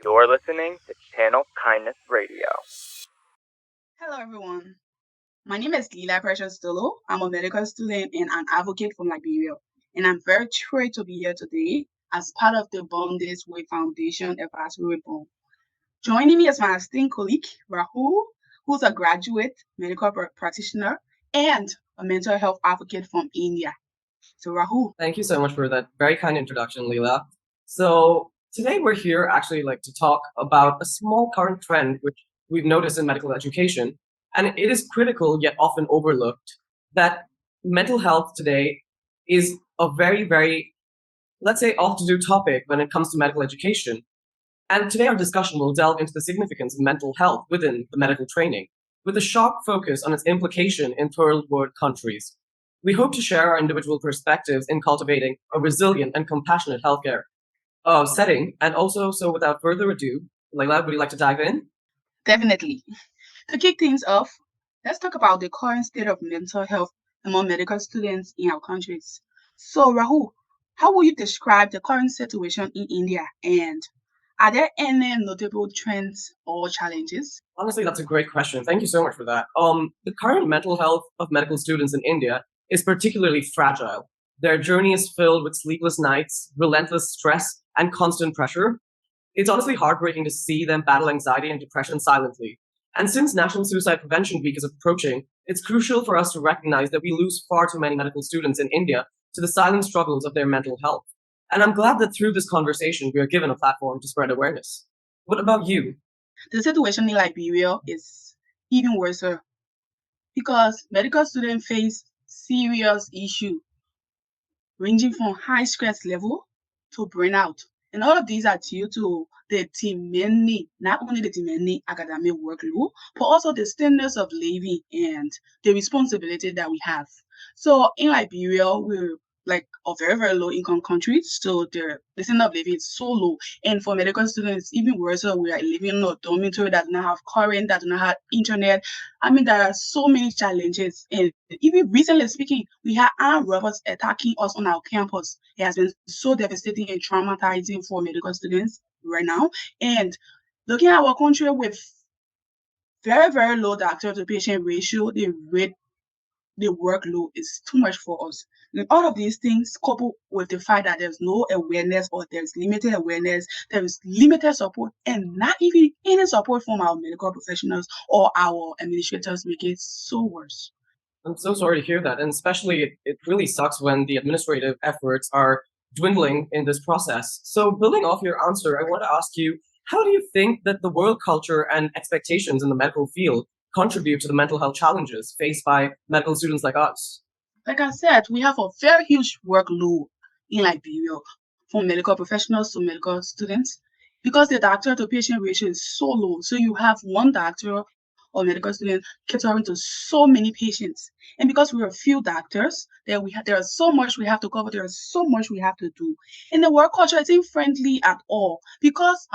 You're listening to Channel Kindness Radio. Hello, everyone. My name is Lela Precious Dolo. I'm a medical student and an advocate from Liberia. And I'm very thrilled to be here today as part of the Born This Way Foundation efforts we were born. Joining me is my esteemed colleague, Rahul, who's a graduate medical practitioner and a mental health advocate from India. So, Rahul. Thank you so much for that very kind introduction, Leela. So today we're here actually to talk about a small current trend which we've noticed in medical education, and it is critical yet often overlooked that mental health today is a very, let's say, oft-to-do topic when it comes to medical education. And today our discussion will delve into the significance of mental health within the medical training, with a sharp focus on its implication in third world countries. We hope to share our individual perspectives in cultivating a resilient and compassionate healthcare setting. And also, so without further ado, Layla, would you like to dive in? Definitely. To kick things off, let's talk about the current state of mental health among medical students in our countries. So, Rahul, how would you describe the current situation in India, and are there any notable trends or challenges? Honestly, that's a great question. Thank you so much for that. The current mental health of medical students in India is particularly fragile. Their journey is filled with sleepless nights, relentless stress, and constant pressure. It's honestly heartbreaking to see them battle anxiety and depression silently. And since National Suicide Prevention Week is approaching, it's crucial for us to recognize that we lose far too many medical students in India to the silent struggles of their mental health. And I'm glad that through this conversation, we are given a platform to spread awareness. What about you? The situation in Liberia is even worse because medical students face serious issues ranging from high stress level to burnout. And all of these are due to the demanding, not only the demanding academic workload, but also the standards of living and the responsibility that we have. So in Liberia, we're like a very low income country, so the standard of living is so low. And for medical students, even worse, so we are living in a dormitory that do not have current, that do not have internet. I mean, there are so many challenges. And even recently speaking, we had armed robbers attacking us on our campus. It has been so devastating and traumatizing for medical students right now. And looking at our country with very low doctor to patient ratio, the workload is too much for us. And all of these things, coupled with the fact that there's no awareness or there's limited awareness, there is limited support, and not even any support from our medical professionals or our administrators, make it so worse. I'm so sorry to hear that. And especially, it really sucks when the administrative efforts are dwindling in this process. So, building off your answer, I want to ask you, how do you think that the world culture and expectations in the medical field contribute to the mental health challenges faced by medical students like us? Like I said, we have a very huge workload in Liberia from medical professionals to medical students because the doctor to patient ratio is so low. So you have one doctor or medical student catering to so many patients. And because we are few doctors, there is so much we have to cover, there is so much we have to do. And the work culture isn't friendly at all because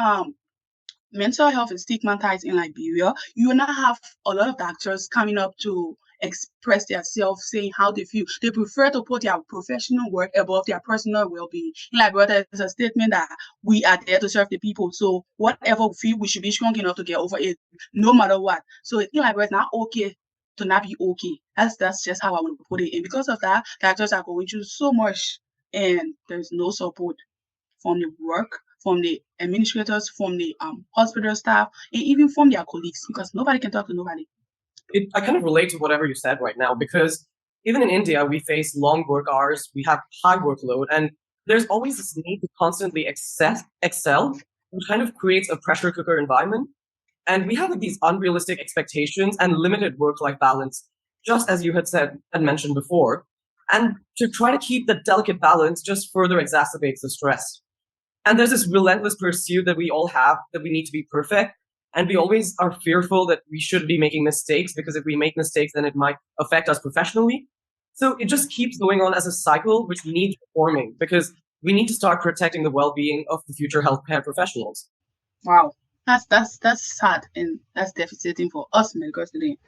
mental health is stigmatized in Liberia. You will not have a lot of doctors coming up to express themselves, saying how they feel. They prefer to put their professional work above their personal well-being. In Liberia, there's a statement that we are there to serve the people. So whatever we feel, we should be strong enough to get over it, no matter what. So in Liberia, it's not okay to not be okay. That's just how I want to put it. And because of that, doctors are going through so much, and there's no support from the work, from the administrators, from the hospital staff, and even from their colleagues, because nobody can talk to nobody. I kind of relate to whatever you said right now because even in India, we face long work hours, we have high workload, and there's always this need to constantly excel, which kind of creates a pressure cooker environment. And we have these unrealistic expectations and limited work-life balance, just as you had said and mentioned before. And to try to keep the delicate balance just further exacerbates the stress. And there's this relentless pursuit that we all have that we need to be perfect. And we always are fearful that we should be making mistakes because if we make mistakes, then it might affect us professionally. So it just keeps going on as a cycle, which needs reforming because we need to start protecting the well being of the future healthcare professionals. Wow, that's sad and that's devastating for us medical students.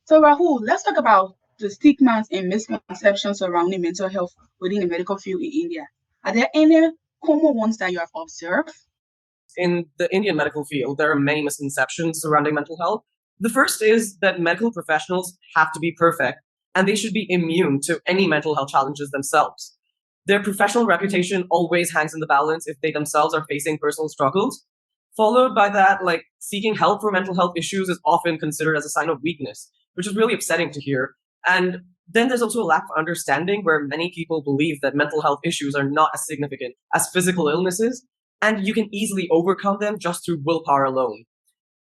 So Rahul, let's talk about the stigmas and misconceptions surrounding mental health within the medical field in India. Are there any common ones that you have observed? in the Indian medical field, there are many misconceptions surrounding mental health. The first is that medical professionals have to be perfect and they should be immune to any mental health challenges themselves. Their professional reputation always hangs in the balance if they themselves are facing personal struggles. Followed by that, like seeking help for mental health issues is often considered as a sign of weakness, which is really upsetting to hear. And then there's also a lack of understanding where many people believe that mental health issues are not as significant as physical illnesses, and you can easily overcome them just through willpower alone.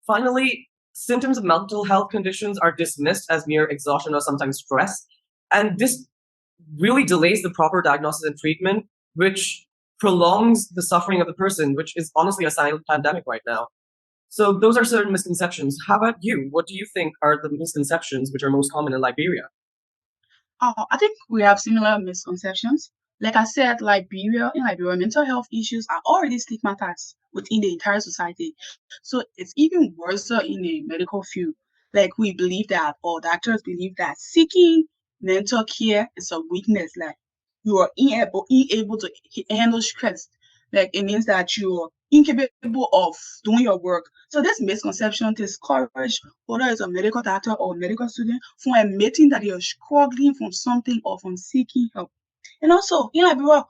Finally, symptoms of mental health conditions are dismissed as mere exhaustion or sometimes stress, and this really delays the proper diagnosis and treatment, which prolongs the suffering of the person, which is honestly a silent pandemic right now. So those are certain misconceptions. How about you? What do you think are the misconceptions which are most common in Liberia? I think we have similar misconceptions. Like I said, in Liberia, mental health issues are already stigmatized within the entire society. So it's even worse in the medical field. Like we believe that, or doctors believe that seeking mental care is a weakness. Like you are unable to handle stress. Like it means that you're incapable of doing your work. So this misconception discourage whether it's a medical doctor or a medical student from admitting that you're struggling from something or from seeking help. And also, in Liberia,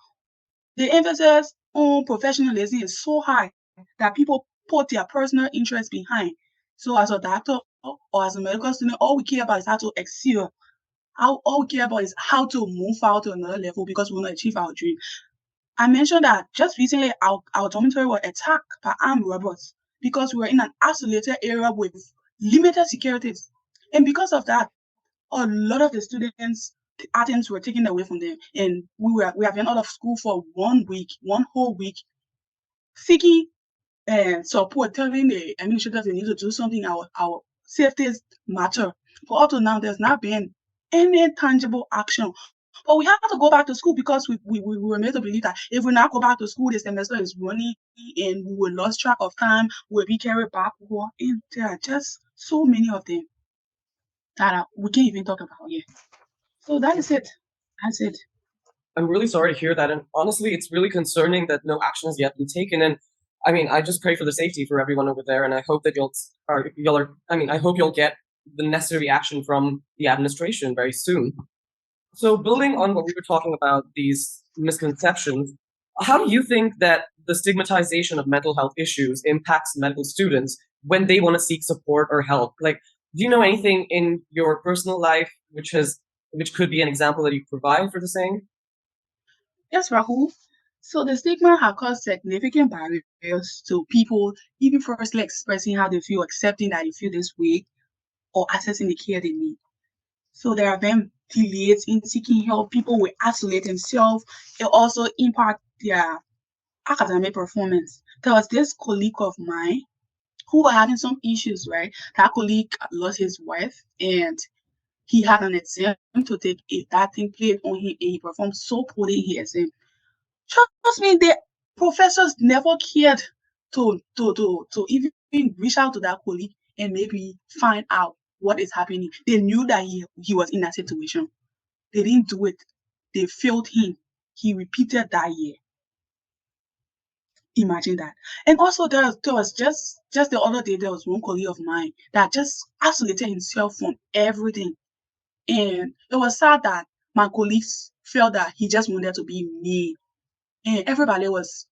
the emphasis on professionalism is so high that people put their personal interest behind. So, as a doctor or as a medical student, all we care about is how to excel. All we care about is how to move out to another level because we want to achieve our dream. I mentioned that just recently our dormitory was attacked by armed robbers because we were in an isolated area with limited securities. And because of that, a lot of the students' items were taken away from them. And we have been out of school for 1 week, one whole week, seeking support, telling the administrators they need to do something, our safeties matter. But up to now, there's not been any tangible action. But we have to go back to school because we were made to believe that if we not go back to school, the semester is running and we will lose track of time, we'll be carried backward. And there are just so many of them that we can't even talk about here. So that is it. That's it. I'm really sorry to hear that, and honestly, it's really concerning that no action has yet been taken. And I mean, I just pray for the safety for everyone over there, and I hope that y'all are. I mean, I hope you'll get the necessary action from the administration very soon. So, building on what we were talking about, these misconceptions, how do you think that the stigmatization of mental health issues impacts medical students when they want to seek support or help? Like, do you know anything in your personal life which could be an example that you provide for the same? Yes, Rahul. So the stigma has caused significant barriers to people even firstly expressing how they feel, accepting that they feel this way, or accessing the care they need. So there have been delays in seeking help. People will isolate themselves. It also impact their academic performance. There was this colleague of mine who were having some issues, right? That colleague lost his wife and he had an exam to take. If that thing played on him and he performed so poorly in his exam. Trust me, the professors never cared to even reach out to that colleague and maybe find out what is happening. They knew that he was in that situation. They didn't do it. They failed him. He repeated that year. Imagine that. And also there was just the other day there was one colleague of mine that just isolated himself from everything. And it was sad that my colleagues felt that he just wanted to be me. And everybody was,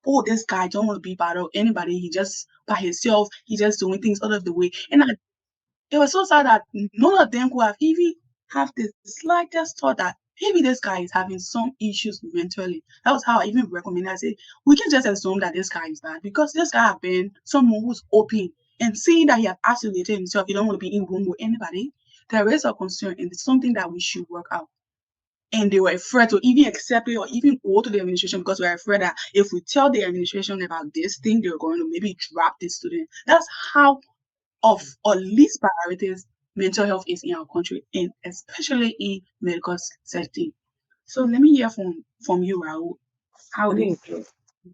oh, this guy don't want to be part of anybody. He just by himself, he just doing things out of the way. And it was so sad that none of them could have even have the slightest thought that maybe this guy is having some issues mentally. That was how I even recommend. I said we can just assume that this guy is bad because this guy have been someone who's open and seeing that he has isolated himself. He don't want to be in room with anybody. There is a concern, and it's something that we should work out. And they were afraid to even accept it or even go to the administration because we are afraid that if we tell the administration about this thing, they're going to maybe drop the student. That's how of or least priorities mental health is in our country and especially in medical setting. So let me hear from you, Raul. How I do you mean, feel?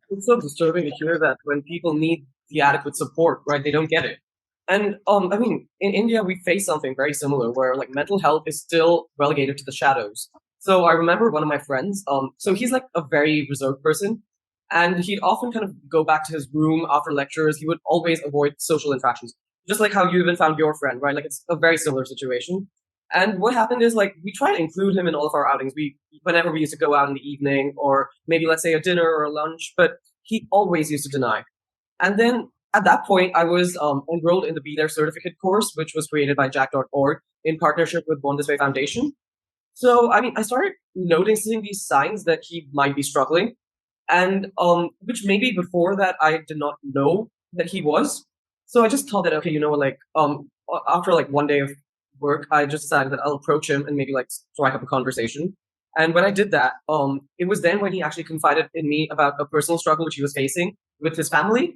it's so disturbing to hear that when people need the adequate support, right, they don't get it. And I mean, in India, we face something very similar where like mental health is still relegated to the shadows. So I remember one of my friends, so he's like a very reserved person, And he'd often kind of go back to his room after lectures. He would always avoid social interactions, just like how you even found your friend, right? Like it's a very similar situation. And what happened is like we try to include him in all of our outings. We whenever we used to go out in the evening or maybe let's say a dinner or a lunch, but he always used to deny. And then at that point, I was enrolled in the Be There certificate course, which was created by Jack.org in partnership with Born This Way Foundation. So, I mean, I started noticing these signs that he might be struggling, and which maybe before that I did not know that he was. So I just thought that okay, you know, like after like one day of work, I just decided that I'll approach him and maybe like strike up a conversation. And when I did that, it was then when he actually confided in me about a personal struggle which he was facing with his family,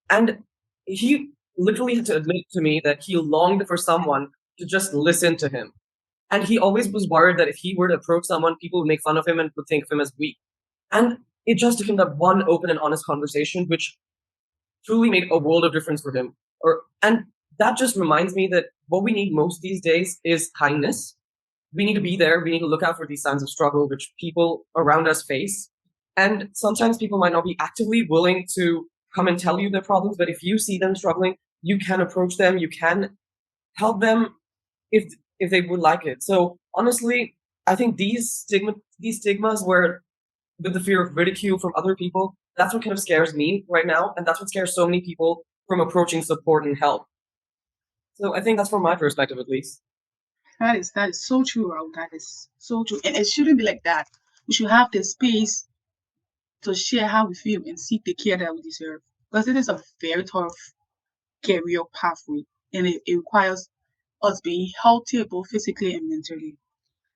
and he literally had to admit to me that he longed for someone to just listen to him. And he always was worried that if he were to approach someone, people would make fun of him and would think of him as weak. And it just took him that one open and honest conversation, which truly made a world of difference for him. And that just reminds me that what we need most these days is kindness. We need to be there. We need to look out for these signs of struggle which people around us face. And sometimes people might not be actively willing to come and tell you their problems, but if you see them struggling, you can approach them. You can help them if if they would like it. So honestly, I think these stigmas where with the fear of ridicule from other people, that's what kind of scares me right now, and that's what scares so many people from approaching support and help. So I think that's from my perspective at least. That is so true, Raul. That is so true. And it shouldn't be like that. We should have the space to share how we feel and seek the care that we deserve. Because it is a very tough career pathway and it requires us being healthy both physically and mentally.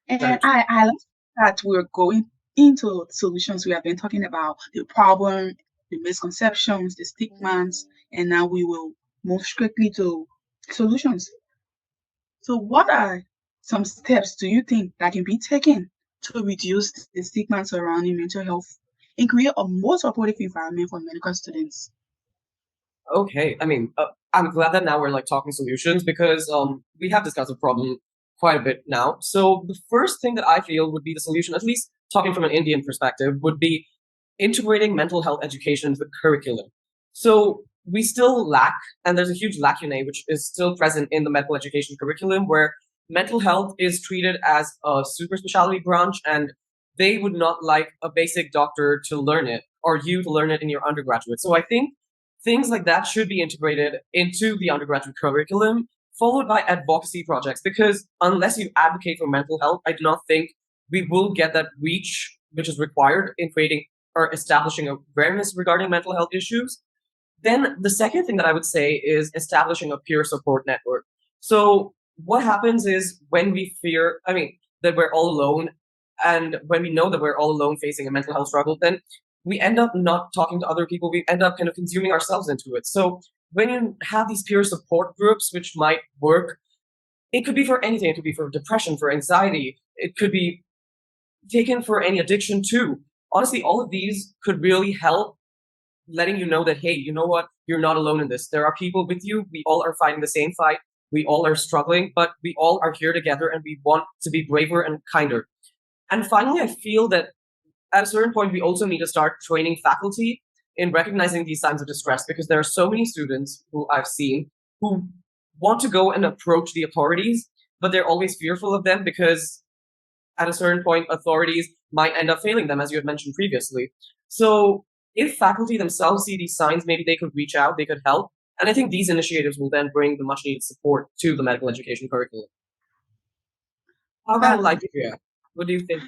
Very And true. I like that we're going into solutions. We have been talking about the problem, the misconceptions, the stigmas, and now we will move strictly to solutions. So, what are some steps do you think that can be taken to reduce the stigma surrounding mental health and create a more supportive environment for medical students? Okay, I mean, I'm glad that now we're like talking solutions because we have discussed the problem quite a bit now. So the first thing that I feel would be the solution, at least talking from an Indian perspective, would be integrating mental health education into the curriculum. So we still lack, and there's a huge lacunae which is still present in the medical education curriculum, where mental health is treated as a super specialty branch, and they would not like a basic doctor to learn it or you to learn it in your undergraduate. So I think things like that should be integrated into the undergraduate curriculum, followed by advocacy projects. Because unless you advocate for mental health, I do not think we will get that reach which is required in creating or establishing awareness regarding mental health issues. Then the second thing that I would say is establishing a peer support network. So what happens is when we fear, I mean, that we're all alone, and when we know that we're all alone facing a mental health struggle, then we end up not talking to other people. We end up kind of consuming ourselves into it. So when you have these peer support groups, which might work, it could be for anything. It could be for depression, for anxiety. It could be taken for any addiction too. Honestly, all of these could really help letting you know that, hey, you know what? You're not alone in this. There are people with you. We all are fighting the same fight. We all are struggling, but we all are here together and we want to be braver and kinder. And finally, I feel that at a certain point, we also need to start training faculty in recognizing these signs of distress because there are so many students who I've seen who want to go and approach the authorities, but they're always fearful of them because at a certain point, authorities might end up failing them, as you had mentioned previously. So if faculty themselves see these signs, maybe they could reach out, they could help. And I think these initiatives will then bring the much needed support to the medical education curriculum. How about That's Liberia? What do you think?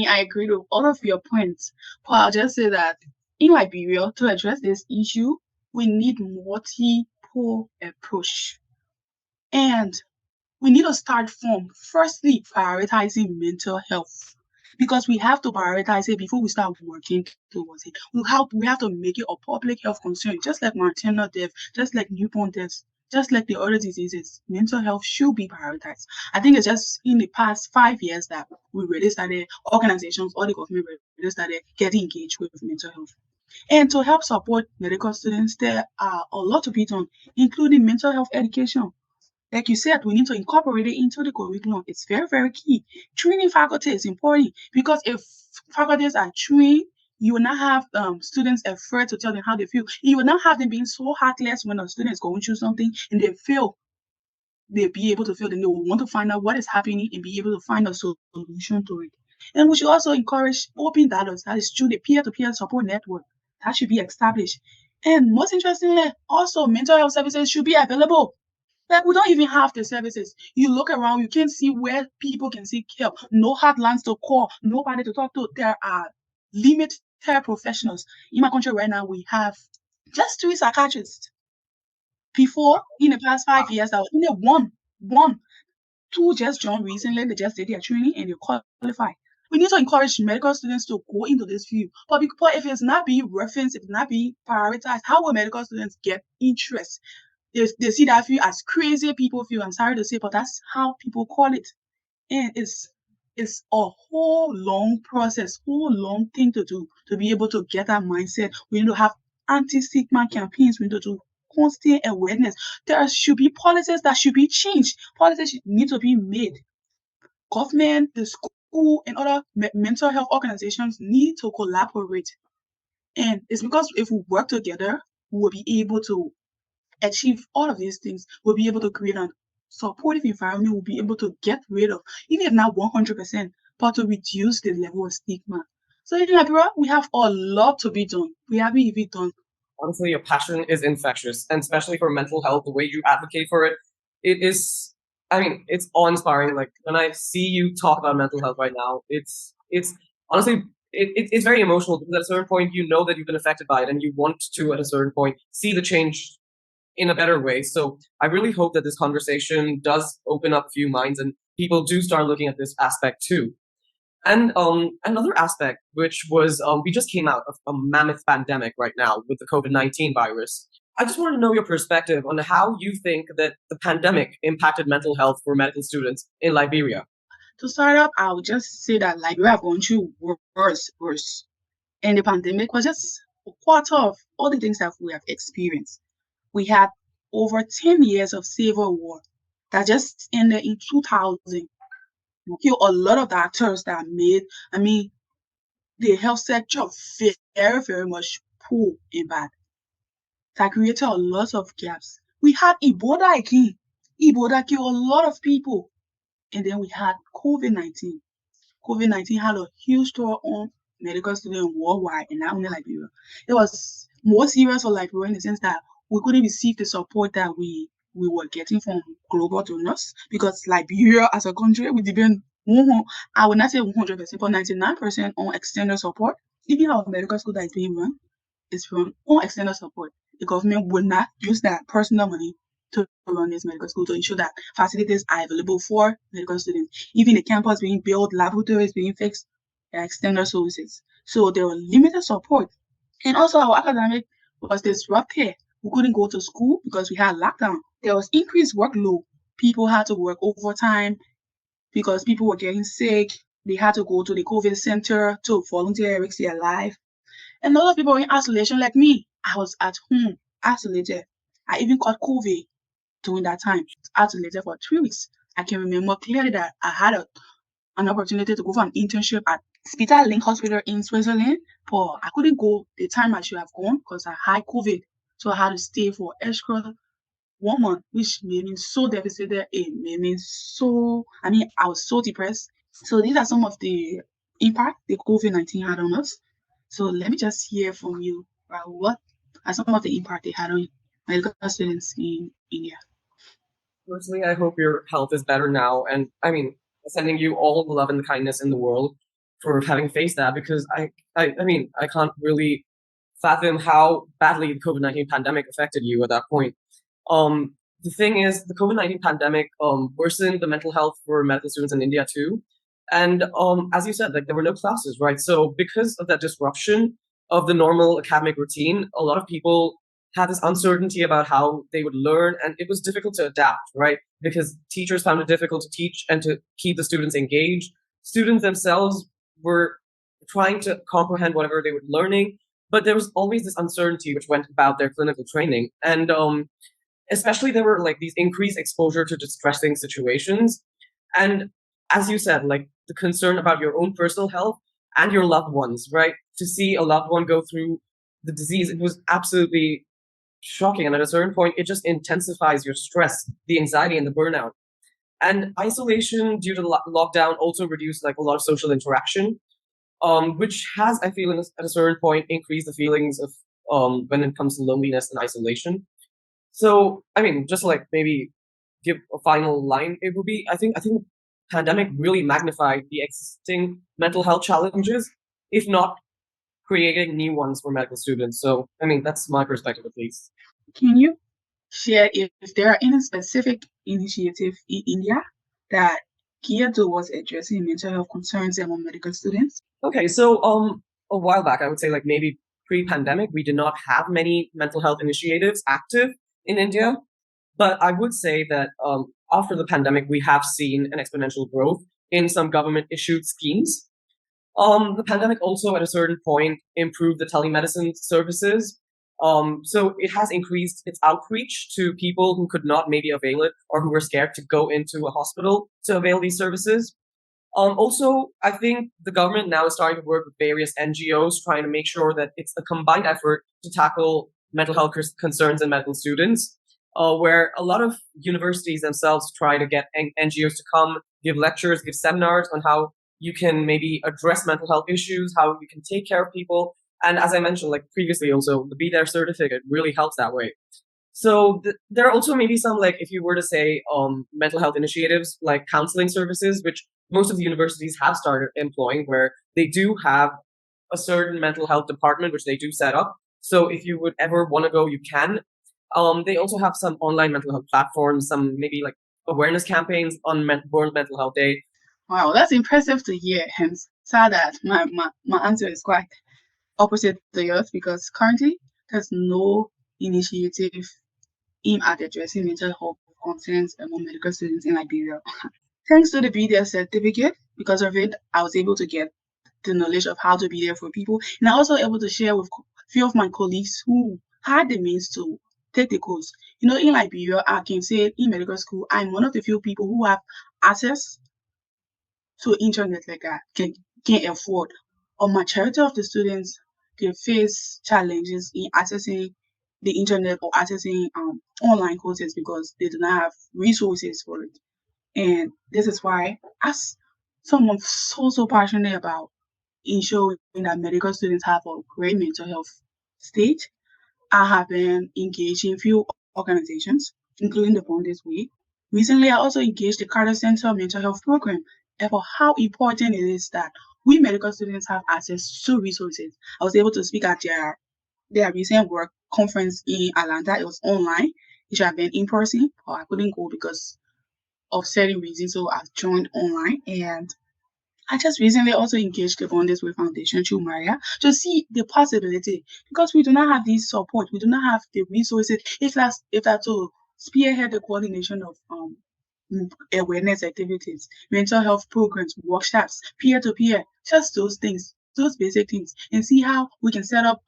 I agree with all of your points. But I'll just say that in Liberia, to address this issue, we need multiple approach. And we need to start from firstly prioritizing mental health because we have to prioritize it before we start working towards it. We have to make it a public health concern, just like maternal death, just like newborn deaths, just like the other diseases. Mental health should be prioritized. I think it's just in the past 5 years that we really started organizations, all the government really started getting engaged with mental health. And to help support medical students, there are a lot to be done, including mental health education. Like you said, we need to incorporate it into the curriculum. It's very, very key. Training faculty is important because if faculties are trained You will not have students afraid to tell them how they feel. You will not have them being so heartless when a student is going through something and they feel they'll be able to feel, then they will want to find out what is happening and be able to find a solution to it. And we should also encourage open dialogues, that is through the peer-to-peer support network that should be established. And most interestingly, also mental health services should be available. Like we don't even have the services. You look around, you can't see where people can seek help. No hotlines to call, nobody to talk to. There are limited professionals. In my country right now, we have just 3 psychiatrists. Before, in the past 5 years, I was only one. Two just joined recently. They just did their training and they qualify. We need to encourage medical students to go into this field. But if it's not being referenced, if it's not being prioritized, how will medical students get interest? They see that field as crazy people feel. I'm sorry to say, but that's how people call it. And it's a whole long process, whole long thing to do to be able to get that mindset. We need to have anti-stigma campaigns. We need to do constant awareness. There should be policies that should be changed. Policies need to be made. Government, the school, and other mental health organizations need to collaborate. And it's because if we work together, we will be able to achieve all of these things. We'll be able to create a supportive environment. We'll be able to get rid of, even if not 100%, but to reduce the level of stigma. So in Liberia, we have a lot to be done. We haven't even done. Honestly, your passion is infectious, and especially for mental health, the way you advocate for it, it is. I mean, it's awe-inspiring. Like when I see you talk about mental health right now, it's honestly it's very emotional because at a certain point you know that you've been affected by it, and you want to at a certain point see the change in a better way. So I really hope that this conversation does open up a few minds and people do start looking at this aspect too. And another aspect, which was we just came out of a mammoth pandemic right now with the COVID-19 virus. I just want to know your perspective on how you think that the pandemic impacted mental health for medical students in Liberia. To start up, I would just say that Liberia have gone through worse. And the pandemic was just a quarter of all the things that we have experienced. We had over 10 years of civil war that just ended in 2000. Kill a lot of the actors that made, I mean, the health sector very, very much poor and bad. That created a lot of gaps. We had Ebola again. Ebola killed a lot of people. And then we had COVID-19. COVID-19 had a huge toll on medical students worldwide and not only Liberia. It was more serious for Liberia in the sense that we couldn't receive the support that we were getting from global donors because Liberia as a country, we depend, I would not say 100%, but 99% on external support. Even our medical school that is being run is run on external support. The government will not use that personal money to run this medical school to ensure that facilities are available for medical students. Even the campus being built, laboratories being fixed, external services. So there was limited support. And also our academic was disrupted. We couldn't go to school because we had lockdown. There was increased workload. People had to work overtime because people were getting sick. They had to go to the COVID center to volunteer risk their life. And a lot of people were in isolation like me. I was at home, isolated. I even caught COVID during that time, isolated for 3 weeks. I can remember clearly that I had an opportunity to go for an internship at Spital Link Hospital in Switzerland, but I couldn't go the time I should have gone because I had COVID. So I had to stay for extra 1 month, which made me so devastated. It made me so, I mean, I was so depressed. So these are some of the impact the COVID-19 had on us. So let me just hear from you, Rahul. What are some of the impact they had on medical students in India? Personally, I hope your health is better now, and I mean, sending you all the love and the kindness in the world for having faced that because I mean, I can't really fathom how badly the COVID-19 pandemic affected you at that point. The thing is, the COVID-19 pandemic worsened the mental health for medical students in India too. And as you said, like there were no classes, right? So because of that disruption of the normal academic routine, a lot of people had this uncertainty about how they would learn, and it was difficult to adapt, right? Because teachers found it difficult to teach and to keep the students engaged. Students themselves were trying to comprehend whatever they were learning, but there was always this uncertainty which went about their clinical training. And especially there were like these increased exposure to distressing situations. And as you said, like the concern about your own personal health and your loved ones, right? to see a loved one go through the disease, it was absolutely shocking. And at a certain point, it just intensifies your stress, the anxiety, and the burnout. And isolation due to lockdown also reduced like a lot of social interaction, which has, I feel, at a certain point, increased the feelings of when it comes to loneliness and isolation. So, I mean, just like maybe give a final line, it would be I think pandemic really magnified the existing mental health challenges, if not creating new ones for medical students. So, I mean, that's my perspective at least. Can you share if there are any specific initiative in India that geared towards addressing mental health concerns among medical students? Okay, so a while back, I would say like maybe pre-pandemic, we did not have many mental health initiatives active in India. But I would say that after the pandemic, we have seen an exponential growth in some government issued schemes. The pandemic also, at a certain point, improved the telemedicine services. So it has increased its outreach to people who could not maybe avail it or who were scared to go into a hospital to avail these services. Also, I think the government now is starting to work with various NGOs, trying to make sure that it's a combined effort to tackle mental health concerns in medical students, where a lot of universities themselves try to get NGOs to come give lectures, give seminars on how you can maybe address mental health issues, how you can take care of people. And as I mentioned, like previously, also the Be There certificate really helps that way. So there are also maybe some like if you were to say mental health initiatives like counseling services, which most of the universities have started employing, where they do have a certain mental health department which they do set up. So if you would ever want to go, you can. They also have some online mental health platforms, some maybe like awareness campaigns on World Mental Health Day. Wow, that's impressive to hear. Hence, sad that my answer is quite opposite to yours because currently there's no initiative aimed at addressing mental health concerns among medical students in Liberia. Thanks to the Be There certificate, because of it, I was able to get the knowledge of how to be there for people, and I also able to share with few of my colleagues who had the means to take the course. You know, in Liberia, I can say in medical school, I'm one of the few people who have access to internet like I can afford. A majority of the students they face challenges in accessing the internet or accessing online courses because they do not have resources for it. And this is why, as someone so passionate about ensuring that medical students have a great mental health state, I have been engaged in few organizations, including the Bond This Week. Recently, I also engaged the Carter Center Mental Health Program about how important it is that we medical students have access to resources. I was able to speak at their recent work conference in Atlanta. It was online. It should have been in person, but I couldn't go because of certain reasons, so I've joined online. And I just recently also engaged the Bond This Way Foundation through Maria to see the possibility because we do not have this support, we do not have the resources. If that's to spearhead the coordination of awareness activities, mental health programs, workshops, peer to peer, just those things, those basic things, and see how we can set up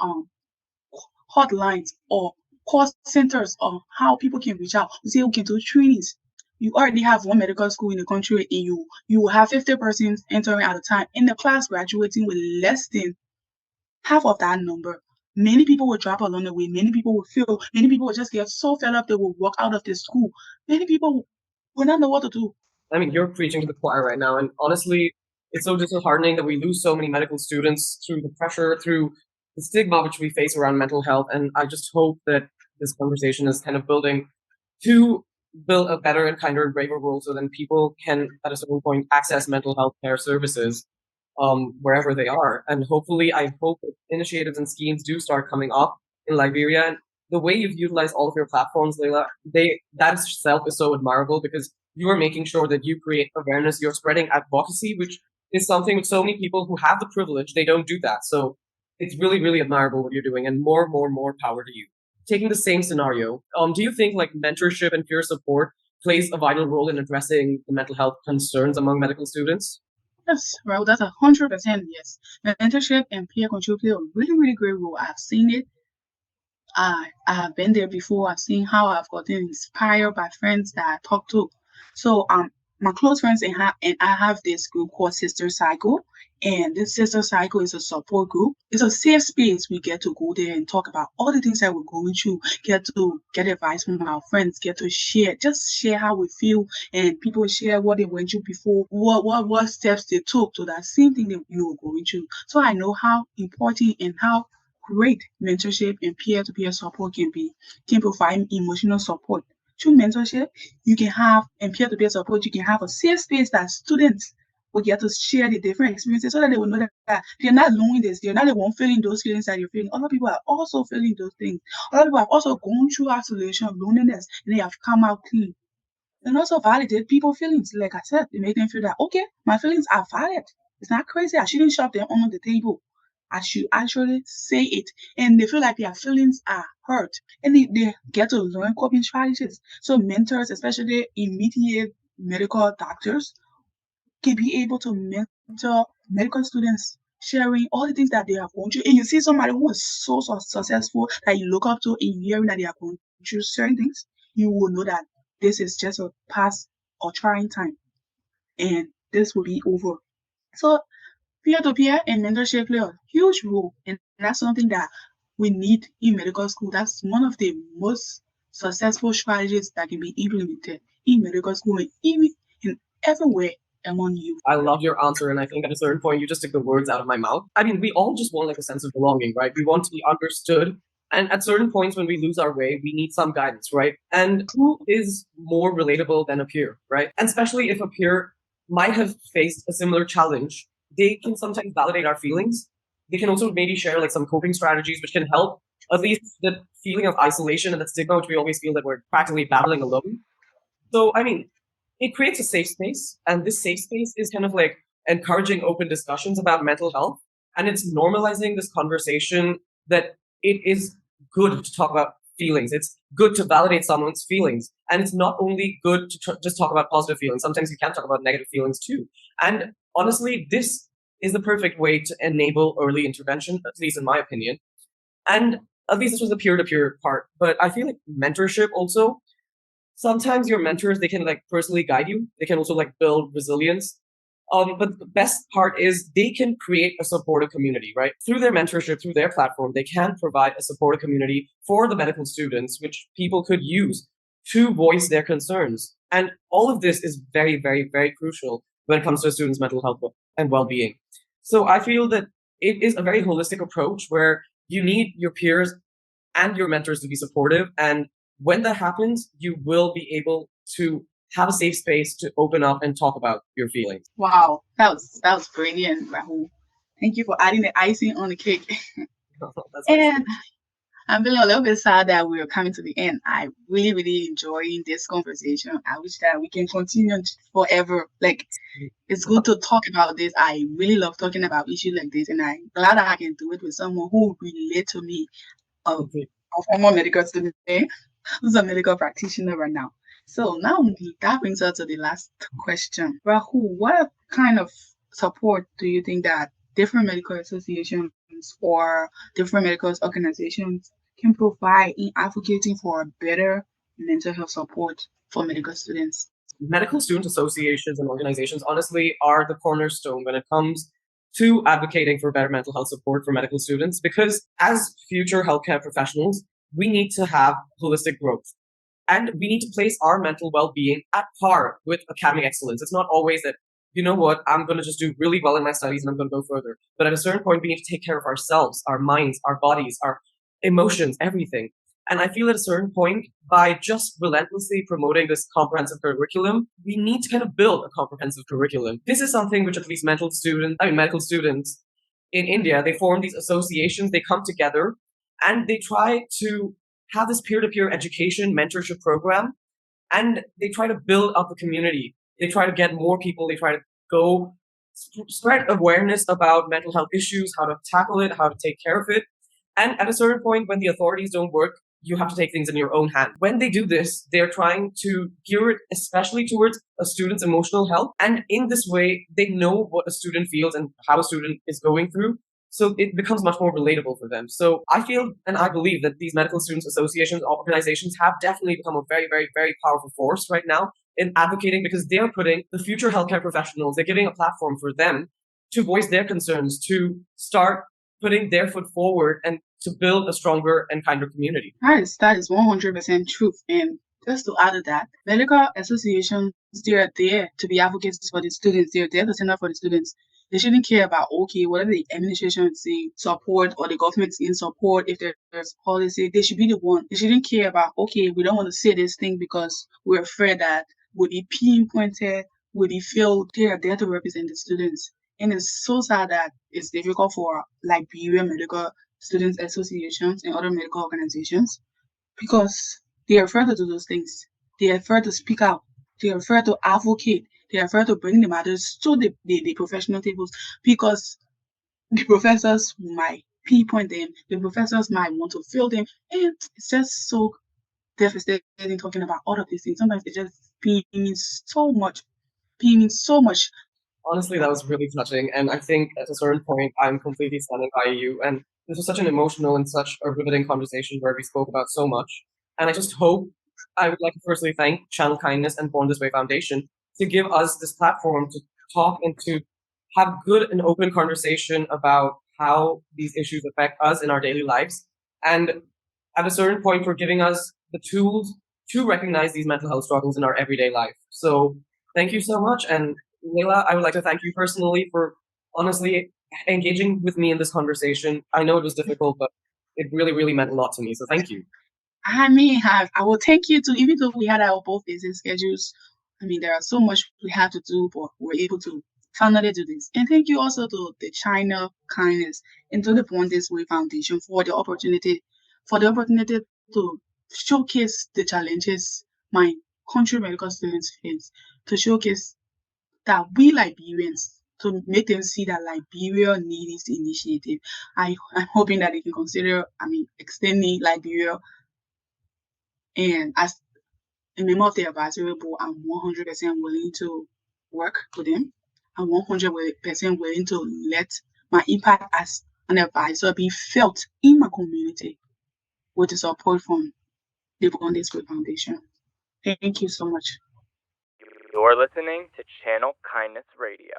hotlines or call centers on how people can reach out. We say we can do trainings. You already have one medical school in the country and you will have 50 persons entering at a time in the class graduating with less than half of that number. Many people will drop along the way. Many people will feel, many people will just get so fed up they will walk out of the school. Many people will not know what to do. I mean, you're preaching to the choir right now, and honestly, it's so disheartening that we lose so many medical students through the pressure, through the stigma which we face around mental health. And I just hope that this conversation is kind of building to build a better and kinder and braver world so then people can, at a certain point, access mental health care services wherever they are. And hopefully, I hope that initiatives and schemes do start coming up in Liberia. And the way you've utilized all of your platforms, Lela, that itself is so admirable because you are making sure that you create awareness, you're spreading advocacy, which is something with so many people who have the privilege, they don't do that. So it's really, really admirable what you're doing, and more power to you. Taking the same scenario, do you think like mentorship and peer support plays a vital role in addressing the mental health concerns among medical students? Yes, well, that's 100% yes. Mentorship and peer control play a really great role. I've seen it. I have been there before. I've seen how I've gotten inspired by friends that I talk to. So my close friends and I have this group called Sister Cycle. And this Sister Cycle is a support group. It's a safe space. We get to go there and talk about all the things that we're going through, get to get advice from our friends, get to share, just share how we feel. And people share what they went through before, what steps they took to that same thing that you were going through. So I know how important and how great mentorship and peer-to-peer support can be, can provide emotional support. Through mentorship, you can have, and peer-to-peer support, you can have a safe space that students will get to share the different experiences so that they will know that they're not alone in this. They're not the one feeling those feelings that you're feeling. Other people are also feeling those things. Other people have also gone through isolation of loneliness and they have come out clean. And also validate people's feelings. Like I said, they make them feel that, okay, my feelings are valid. It's not crazy. I shouldn't shove them under the table. I should actually say it. And they feel like their feelings are hurt. And they get to learn coping strategies. So mentors, especially immediate medical doctors, can be able to mentor medical students, sharing all the things that they have gone through. And you see somebody who is so successful that you look up to and hearing that they are going through certain things, you will know that this is just a past or trying time and this will be over. So peer-to-peer and mentorship play a huge role, and that's something that we need in medical school. That's one of the most successful strategies that can be implemented in medical school and even in everywhere among youth. I love your answer, and I think at a certain point you just took the words out of my mouth. I mean, we all just want like a sense of belonging, right? We want to be understood, and at certain points when we lose our way, we need some guidance, right? And who is more relatable than a peer, right? And especially if a peer might have faced a similar challenge, they can sometimes validate our feelings. They can also maybe share like some coping strategies, which can help at least the feeling of isolation and that stigma, which we always feel that we're practically battling alone. So, I mean, it creates a safe space, and this safe space is kind of like encouraging open discussions about mental health, and it's normalizing this conversation that it is good to talk about feelings. It's good to validate someone's feelings, and it's not only good to just talk about positive feelings. Sometimes you can talk about negative feelings too. And honestly, this is the perfect way to enable early intervention, at least in my opinion. And at least this was the peer-to-peer part, but I feel like mentorship also, sometimes your mentors, they can like personally guide you, they can also like build resilience, but the best part is they can create a supportive community, right? Through their mentorship, through their platform, they can provide a supportive community for the medical students which people could use to voice their concerns. And all of this is very, very, very crucial when it comes to a student's mental health and well-being. So I feel that it is a very holistic approach where you need your peers and your mentors to be supportive. And when that happens, you will be able to have a safe space to open up and talk about your feelings. Wow, that was brilliant, Rahul. Thank you for adding the icing on the cake. That's very And sweet. I'm feeling a little bit sad that we're coming to the end. I really enjoying this conversation. I wish that we can continue forever. Like it's good to talk about this. I really love talking about issues like this, and I'm glad that I can do it with someone who relate to me, a, a former medical student who's a medical practitioner right now. So now that brings us to the last question. Rahul, what kind of support do you think that different medical associations or different medical organizations can provide in advocating for a better mental health support for medical students? Medical student associations and organizations honestly are the cornerstone when it comes to advocating for better mental health support for medical students, because as future healthcare professionals, we need to have holistic growth. And we need to place our mental well-being at par with academic excellence. It's not always that, you know what, I'm going to just do really well in my studies and I'm going to go further. But at a certain point, we need to take care of ourselves, our minds, our bodies, our emotions, everything. And I feel at a certain point, by just relentlessly promoting this comprehensive curriculum, we need to kind of build a comprehensive curriculum. This is something which at least medical students in India, they form these associations, they come together, and they try to have this peer-to-peer education mentorship program, and they try to build up the community. They try to get more people. They try to go spread awareness about mental health issues, how to tackle it, how to take care of it. And at a certain point, when the authorities don't work, you have to take things in your own hand. When they do this, they're trying to gear it especially towards a student's emotional health. And in this way, they know what a student feels and how a student is going through. So it becomes much more relatable for them. So I feel and I believe that these medical students associations, organizations have definitely become a very, very, very powerful force right now in advocating, because they are putting the future healthcare professionals, they're giving a platform for them to voice their concerns, to start putting their foot forward and to build a stronger and kinder community. That is 100% truth. And just to add to that, medical associations, they are there to be advocates for the students. They are there to stand up for the students. They shouldn't care about, okay, whatever the administration is saying, support, or the government's in support, if there's policy, they should be the one. They shouldn't care about, okay, we don't want to say this thing because we're afraid that we'll be pinpointed, we'll be failed. They are there to represent the students. And it's so sad that it's difficult for Liberian medical students associations and other medical organizations because they are afraid to do those things. They are afraid to speak out. They are afraid to advocate. They are afraid to bring the matters to the professional tables because the professors might pinpoint them. The professors might want to fail them. And it's just so devastating talking about all of these things. Sometimes it just pains me so much. Pains me so much. Honestly, that was really touching, and I think at a certain point, I'm completely standing by you. And this was such an emotional and such a riveting conversation where we spoke about so much. And I just hope I would like to firstly thank Channel Kindness and Born This Way Foundation to give us this platform to talk and to have good and open conversation about how these issues affect us in our daily lives. And at a certain point, for giving us the tools to recognize these mental health struggles in our everyday life. So thank you so much. And Lela, I would like to thank you personally for honestly engaging with me in this conversation. I know it was difficult, but it really, really meant a lot to me. So thank you. I will thank you too, even though we had our both busy schedules. I mean, there are so much we have to do, but we're able to finally do this. And thank you also to the China Kindness and to the Born This Way Foundation for the opportunity to showcase the challenges my country medical students face, to showcase that we Liberians, to make them see that Liberia needs this initiative. I'm hoping that they can consider, extending Liberia. And as a member of the advisory board, I'm 100% willing to work with them. I'm 100% willing to let my impact as an advisor be felt in my community with the support from the Bondage Group Foundation. Thank you so much. You're listening to Channel Kindness Radio.